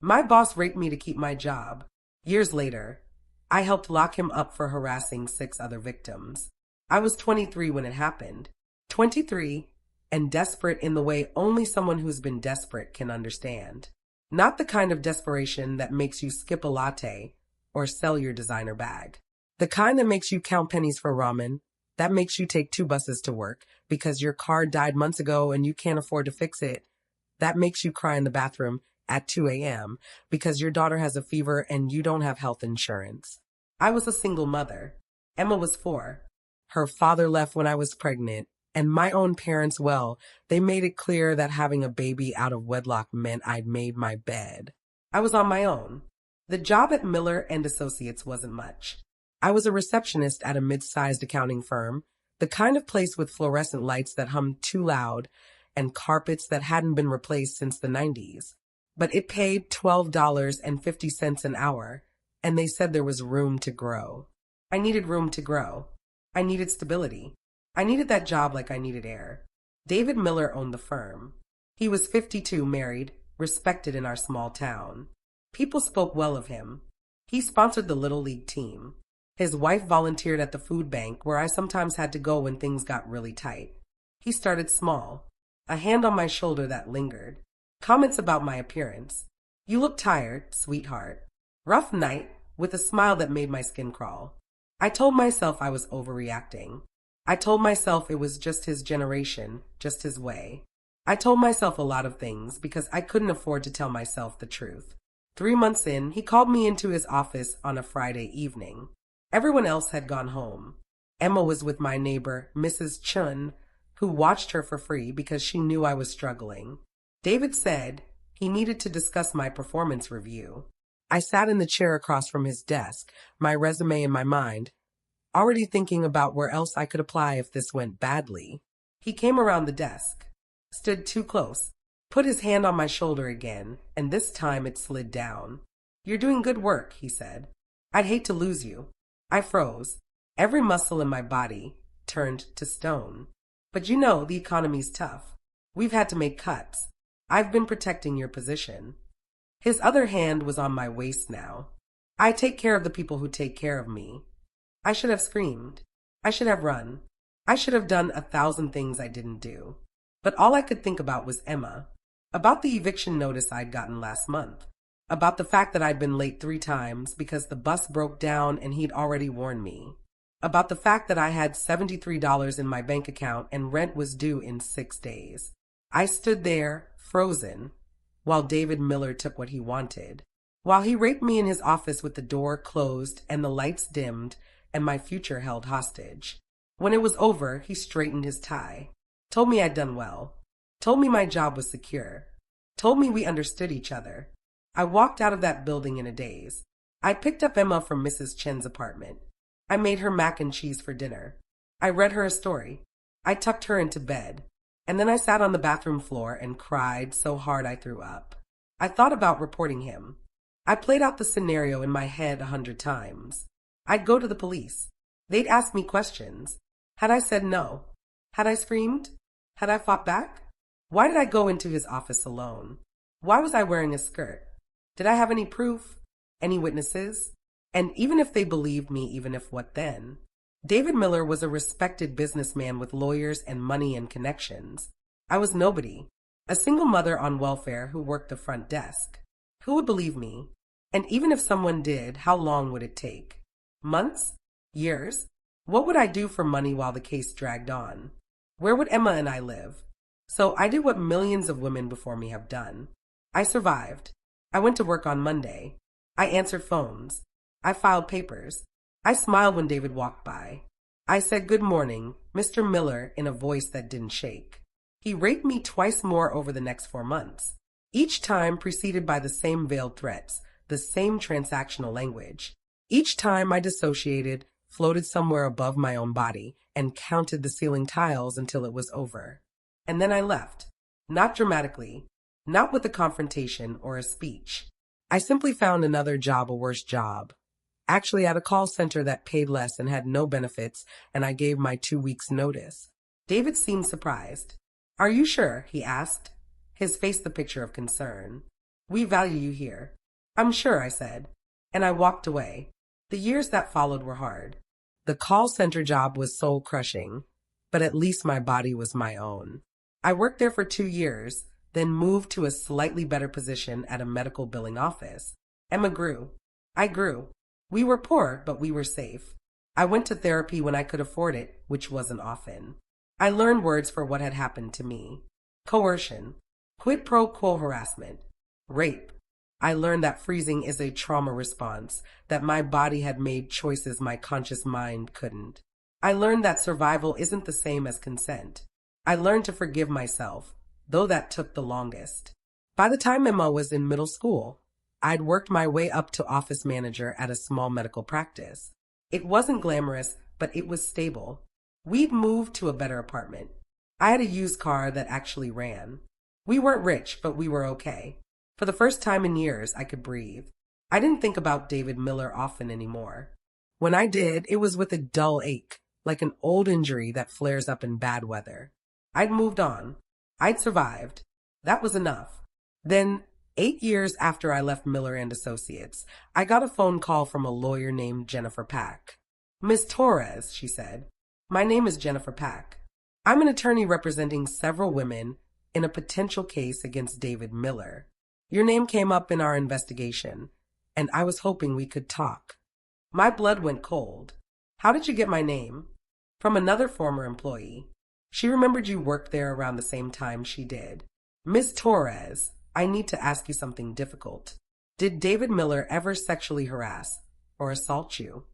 My boss raped me to keep my job. Years later, I helped lock him up for harassing 6 other victims. I was 23 when it happened. 23 and desperate in the way only someone who's been desperate can understand. Not the kind of desperation that makes you skip a latte or sell your designer bag. The kind that makes you count pennies for ramen, that makes you take 2 buses to work because your car died months ago and you can't afford to fix it. That makes you cry in the bathroom at 2 a.m. because your daughter has a fever and you don't have health insurance. I was a single mother. Emma was 4. Her father left when I was pregnant, and my own parents, well, they made it clear that having a baby out of wedlock meant I'd made my bed. I was on my own. The job at Miller and Associates wasn't much. I was a receptionist at a mid-sized accounting firm, the kind of place with fluorescent lights that hummed too loud and carpets that hadn't been replaced since the 90s. But it paid $12.50 an hour, and they said there was room to grow. I needed room to grow. I needed stability. I needed that job like I needed air. David Miller owned the firm. He was 52, married, respected in our small town. People spoke well of him. He sponsored the Little League team. His wife volunteered at the food bank where I sometimes had to go when things got really tight. He started small. A hand on my shoulder that lingered. Comments about my appearance. You look tired, sweetheart. Rough night, with a smile that made my skin crawl. I told myself I was overreacting. I told myself it was just his generation, just his way. I told myself a lot of things because I couldn't afford to tell myself the truth. 3 months in, he called me into his office on a Friday evening. Everyone else had gone home. Emma was with my neighbor, Mrs. Chun, who watched her for free because she knew I was struggling. David said he needed to discuss my performance review. I sat in the chair across from his desk, my resume in my mind, already thinking about where else I could apply if this went badly. He came around the desk, stood too close, put his hand on my shoulder again, and this time it slid down. You're doing good work, he said. I'd hate to lose you. I froze. Every muscle in my body turned to stone. But you know, the economy's tough. We've had to make cuts. I've been protecting your position. His other hand was on my waist now. I take care of the people who take care of me. I should have screamed. I should have run. I should have done 1,000 things I didn't do. But all I could think about was Emma. About the eviction notice I'd gotten last month. About the fact that I'd been late 3 times because the bus broke down and he'd already warned me. About the fact that I had $73 in my bank account and rent was due in 6 days. I stood there, frozen, while David Miller took what he wanted. While he raped me in his office with the door closed and the lights dimmed and my future held hostage. When it was over, he straightened his tie, told me I'd done well, told me my job was secure, told me we understood each other. I walked out of that building in a daze. I picked up Emma from Mrs. Chen's apartment. I made her mac and cheese for dinner. I read her a story. I tucked her into bed. And then I sat on the bathroom floor and cried so hard I threw up. I thought about reporting him. I played out the scenario in my head 100 times. I'd go to the police. They'd ask me questions. Had I said no? Had I screamed? Had I fought back? Why did I go into his office alone? Why was I wearing a skirt? Did I have any proof? Any witnesses? And even if they believed me, even if what then? David Miller was a respected businessman with lawyers and money and connections. I was nobody, a single mother on welfare who worked the front desk. Who would believe me? And even if someone did, how long would it take? Months? Years? What would I do for money while the case dragged on? Where would Emma and I live? So I did what millions of women before me have done. I survived. I went to work on Monday. I answered phones. I filed papers. I smiled when David walked by. I said good morning, Mr. Miller, in a voice that didn't shake. He raped me twice more over the next 4 months, each time preceded by the same veiled threats, the same transactional language. Each time I dissociated, floated somewhere above my own body, and counted the ceiling tiles until it was over. And then I left. Not dramatically, not with a confrontation or a speech. I simply found another job, a worse job. Actually at a call center that paid less and had no benefits, and I gave my 2 weeks' notice. David seemed surprised. Are you sure? He asked, his face the picture of concern. We value you here. I'm sure, I said, and I walked away. The years that followed were hard. The call center job was soul-crushing, but at least my body was my own. I worked there for 2 years, then moved to a slightly better position at a medical billing office. Emma grew. I grew. We were poor, but we were safe. I went to therapy when I could afford it, which wasn't often. I learned words for what had happened to me. Coercion, quid pro quo harassment, rape. I learned that freezing is a trauma response, that my body had made choices my conscious mind couldn't. I learned that survival isn't the same as consent. I learned to forgive myself, though that took the longest. By the time Emma was in middle school, I'd worked my way up to office manager at a small medical practice. It wasn't glamorous, but it was stable. We'd moved to a better apartment. I had a used car that actually ran. We weren't rich, but we were okay. For the first time in years, I could breathe. I didn't think about David Miller often anymore. When I did, it was with a dull ache, like an old injury that flares up in bad weather. I'd moved on. I'd survived. That was enough. Then, 8 years after I left Miller and Associates, I got a phone call from a lawyer named Jennifer Pack. "Miss Torres," she said, "my name is Jennifer Pack. I'm an attorney representing several women in a potential case against David Miller. Your name came up in our investigation, and I was hoping we could talk." My blood went cold. "How did you get my name?" "From another former employee. She remembered you worked there around the same time she did." "Miss Torres, I need to ask you something difficult. Did David Miller ever sexually harass or assault you?"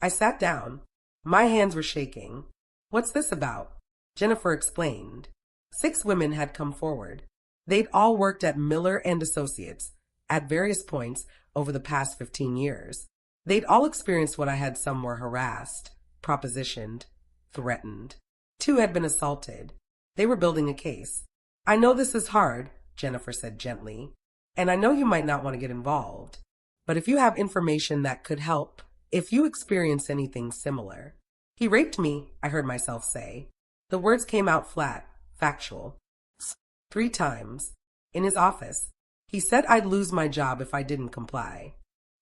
I sat down. My hands were shaking. "What's this about?" Jennifer explained. 6 women had come forward. They'd all worked at Miller and Associates at various points over the past 15 years. They'd all experienced what I had. Some were harassed, propositioned, threatened. 2 had been assaulted. They were building a case. "I know this is hard," Jennifer said gently, "and I know you might not want to get involved. But if you have information that could help, if you experience anything similar." "He raped me," I heard myself say. The words came out flat, factual. 3 times. In his office. He said I'd lose my job if I didn't comply.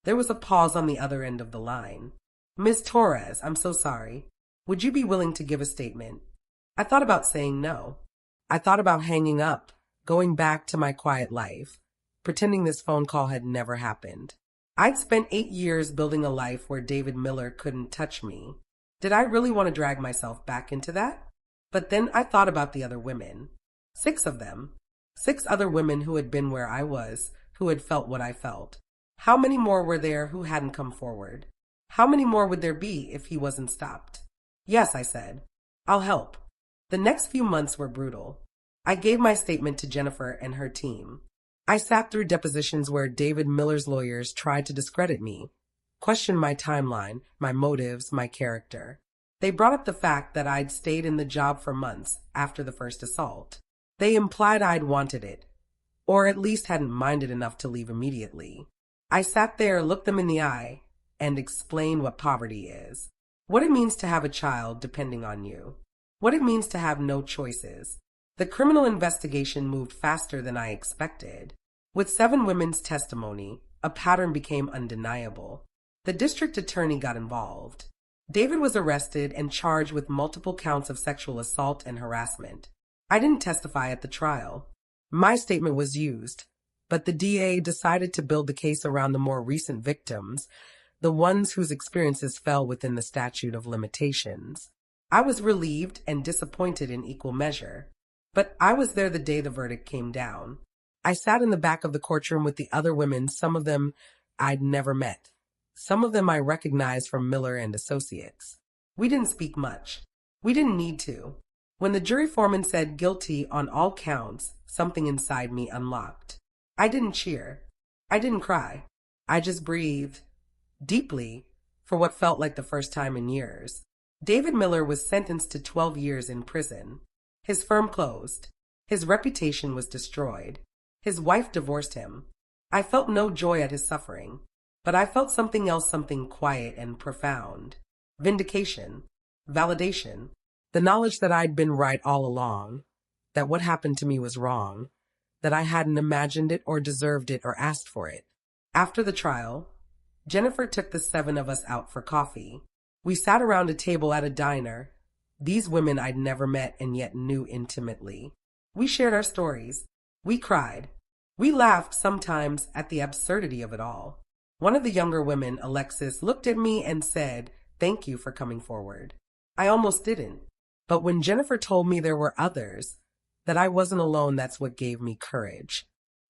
There was a pause on the other end of the line. "Miss Torres, I'm so sorry. Would you be willing to give a statement?" I thought about saying no. I thought about hanging up, going back to my quiet life, pretending this phone call had never happened. I'd spent 8 years building a life where David Miller couldn't touch me. Did I really want to drag myself back into that? But then I thought about the other women. 6 of them. 6 other women who had been where I was, who had felt what I felt. How many more were there who hadn't come forward? How many more would there be if he wasn't stopped? "Yes," I said. "I'll help." The next few months were brutal. I gave my statement to Jennifer and her team. I sat through depositions where David Miller's lawyers tried to discredit me, question my timeline, my motives, my character. They brought up the fact that I'd stayed in the job for months after the first assault. They implied I'd wanted it, or at least hadn't minded enough to leave immediately. I sat there, looked them in the eye, and explained what poverty is. What it means to have a child depending on you. What it means to have no choices. The criminal investigation moved faster than I expected. With 7 women's testimony, a pattern became undeniable. The district attorney got involved. David was arrested and charged with multiple counts of sexual assault and harassment. I didn't testify at the trial. My statement was used, but the DA decided to build the case around the more recent victims, the ones whose experiences fell within the statute of limitations. I was relieved and disappointed in equal measure, but I was there the day the verdict came down. I sat in the back of the courtroom with the other women, some of them I'd never met. Some of them I recognized from Miller and Associates. We didn't speak much. We didn't need to. When the jury foreman said guilty on all counts, something inside me unlocked. I didn't cheer. I didn't cry. I just breathed deeply for what felt like the first time in years. David Miller was sentenced to 12 years in prison. His firm closed. His reputation was destroyed. His wife divorced him. I felt no joy at his suffering, but I felt something else, something quiet and profound. Vindication. Validation. The knowledge that I'd been right all along, that what happened to me was wrong, that I hadn't imagined it or deserved it or asked for it. After the trial, Jennifer took the seven of us out for coffee. We sat around a table at a diner. These women I'd never met and yet knew intimately. We shared our stories. We cried. We laughed sometimes at the absurdity of it all. One of the younger women, Alexis, looked at me and said, "Thank you for coming forward." I almost didn't. But when Jennifer told me there were others, that I wasn't alone, that's what gave me courage.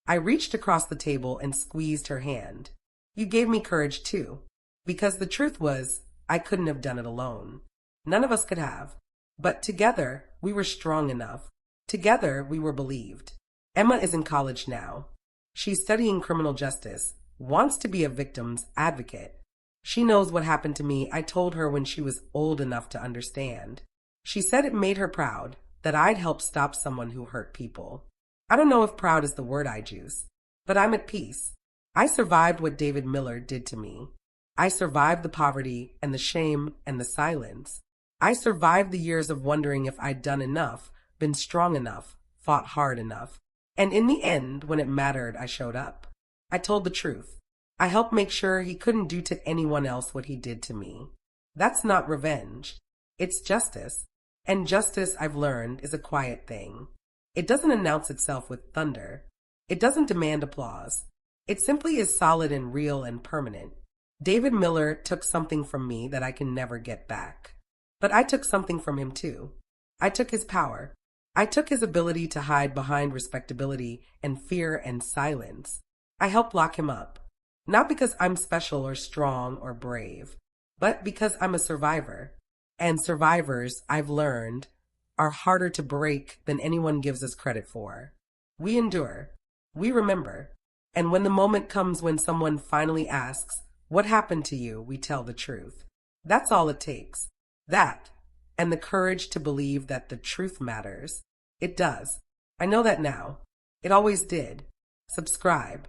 I reached across the table and squeezed her hand. "You gave me courage too." Because the truth was, I couldn't have done it alone. None of us could have. But together, we were strong enough. Together, we were believed. Emma is in college now. She's studying criminal justice, wants to be a victim's advocate. She knows what happened to me. I told her when she was old enough to understand. She said it made her proud that I'd helped stop someone who hurt people. I don't know if proud is the word I'd use, but I'm at peace. I survived what David Miller did to me. I survived the poverty and the shame and the silence. I survived the years of wondering if I'd done enough, been strong enough, fought hard enough. And in the end, when it mattered, I showed up. I told the truth. I helped make sure he couldn't do to anyone else what he did to me. That's not revenge. It's justice. And justice, I've learned, is a quiet thing. It doesn't announce itself with thunder. It doesn't demand applause. It simply is solid and real and permanent. David Miller took something from me that I can never get back. But I took something from him too. I took his power. I took his ability to hide behind respectability and fear and silence. I helped lock him up. Not because I'm special or strong or brave, but because I'm a survivor. And survivors, I've learned, are harder to break than anyone gives us credit for. We endure. We remember. And when the moment comes when someone finally asks, "What happened to you?" we tell the truth. That's all it takes. That, and the courage to believe that the truth matters. It does. I know that now. It always did. Subscribe.